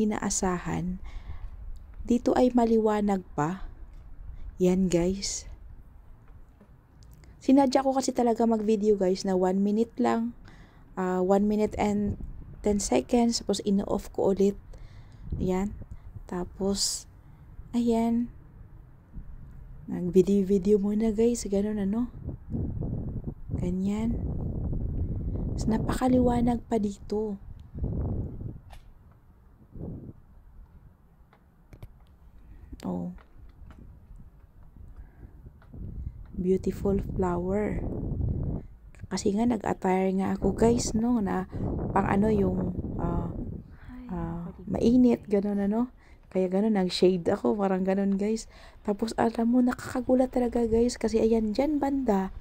inaasahan, dito ay maliwanag pa. Yan guys. Sinadya ko kasi talaga mag-video guys na 1 minute lang. 1 minute and 10 seconds. Tapos ino-off ko ulit. Ayan. Tapos, ayan. Nag-video muna guys. Ganun ano. Ganyan. Tapos napakaliwanag pa dito. Oh. Beautiful flower. Kasi nga nag-attire nga ako guys, no, na pang ano yung mainit, gano'n ano. Kaya gano'n, nag-shade ako, parang gano'n guys. Tapos alam mo, nakakagulat talaga guys, kasi ayan, dyan banda,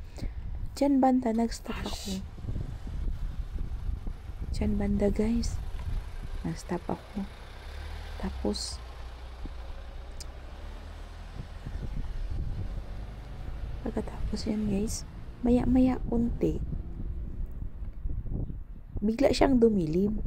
nag-stop ako. Dyan banda guys, nag-stop ako. Tapos, pagkatapos yan guys, maya-maya unti, bigla siyang dumilim.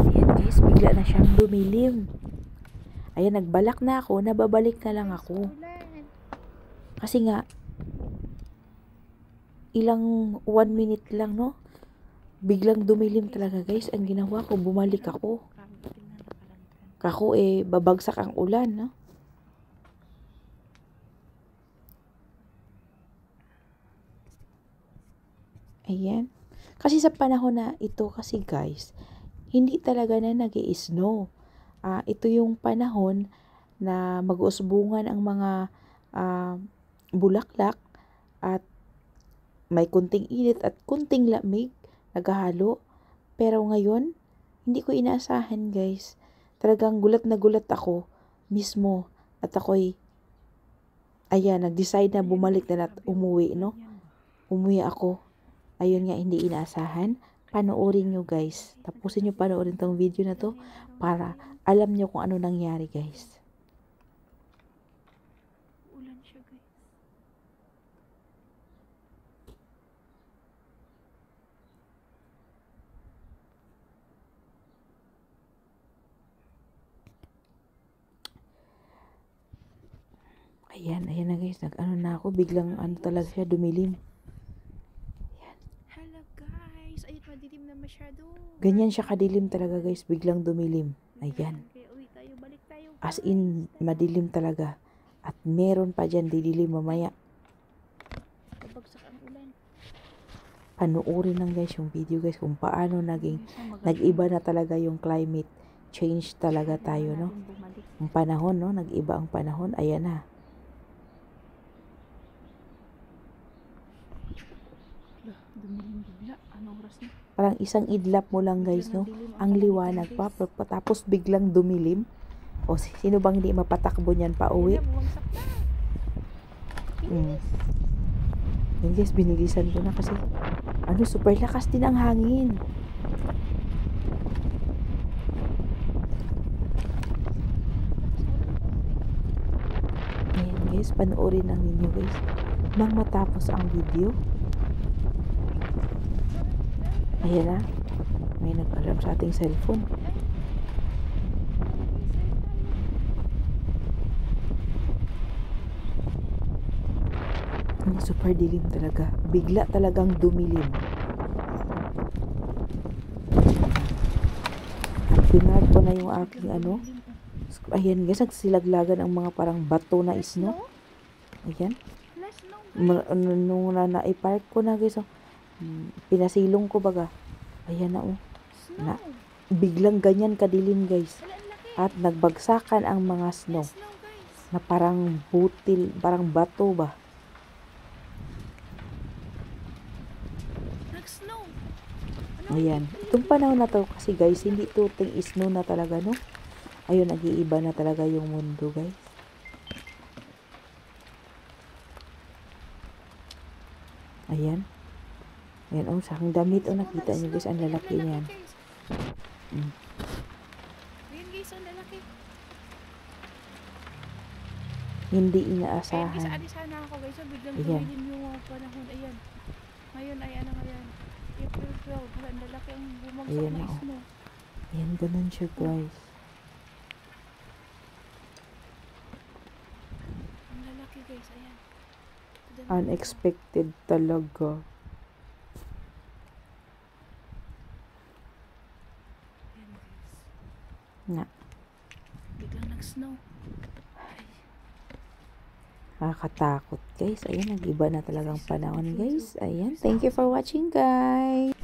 Ayan guys, bigla na siyang dumilim. Ayan, nagbalak na ako, nababalik na lang ako. Kasi nga, ilang 1 minute lang, no? Biglang dumilim talaga guys. Ang ginawa ko, bumalik ako. Kako babagsak ang ulan, no? Ayan. Kasi sa panahon na ito kasi guys, hindi talaga na nag-i-snow. Ito yung panahon na mag-uusbungan ang mga bulaklak at may kunting init at kunting lamig naghahalo. Pero ngayon, hindi ko inaasahan guys. Talagang gulat na gulat ako mismo. At ako'y, ayan, nag-decide na bumalik na at umuwi, no? Umuwi ako. Ayun nga, hindi inaasahan. Panoorin nyo guys. Tapusin nyo panoorin tong video na to para alam nyo kung ano nangyari guys. Ulan siya guys. Ayan na guys. Nag-ano na ako. Biglang ano talaga siya, dumilim. Ayan. Hala guys. Ayun, madilim na masyado. Ganyan siya kadilim talaga guys. Biglang dumilim. Ayan. Okay, uwi tayo. Balik tayo. As in, madilim talaga. At meron pa dyan, didilim mamaya. Babagsak ang ulan. Panoorin lang guys yung video guys kung paano nag-iba na talaga yung climate change talaga tayo, no? Ang panahon, no? Nag-iba ang panahon. Ayan na. Dumilim bigla. Anong oras na? Parang isang idlap mo lang guys, no? Ang liwanag pa. Tapos biglang dumilim. O sino bang hindi mapatakbo niyan pa uwi? Bumagsak na. Yan guys, binilisan ko na kasi super lakas din ang hangin. Ayan guys, panoorin lang ninyo guys nang matapos ang video. Ayan na, may nag-alarm sa ating cellphone. Super dilim talaga. Bigla talagang dumilim. At pinag ko na yung aking ano. Ayan guys, nagsilaglagan ang mga parang bato na snow. Ayan. Nung na-park ko na guys, pinasilong ko baga. Ayan na na, biglang ganyan kadilim guys. At nagbagsakan ang mga snow. Na parang butil, parang bato ba. Ayan. Itong panahon na to kasi guys, hindi ito snow na talaga, no? Ayun, nag-iiba na talaga yung mundo, guys. Ayan. Ayan, sa aking damit, nakita nyo guys, ang lalaki niyan. Ayan guys, ang lalaki. hindi Ayan guys, inaasahan. alis sana ako guys. So, biglang Ayan. tumilim yung panahon. Ayan. Ngayon ay ano ngayon? April 12. Wala, ang lalaki ang bumagsak Ayan na na, oh. snow. Ayan, ganun siya, guys. Ang lalaki guys, ayan. Dami Unexpected talaga. Ayan guys. Na. Biglang nag-snow. Ay, Nakakatakot, guys. Ayan, nag-iba na talagang panahon, guys. Ayan, thank you for watching, guys.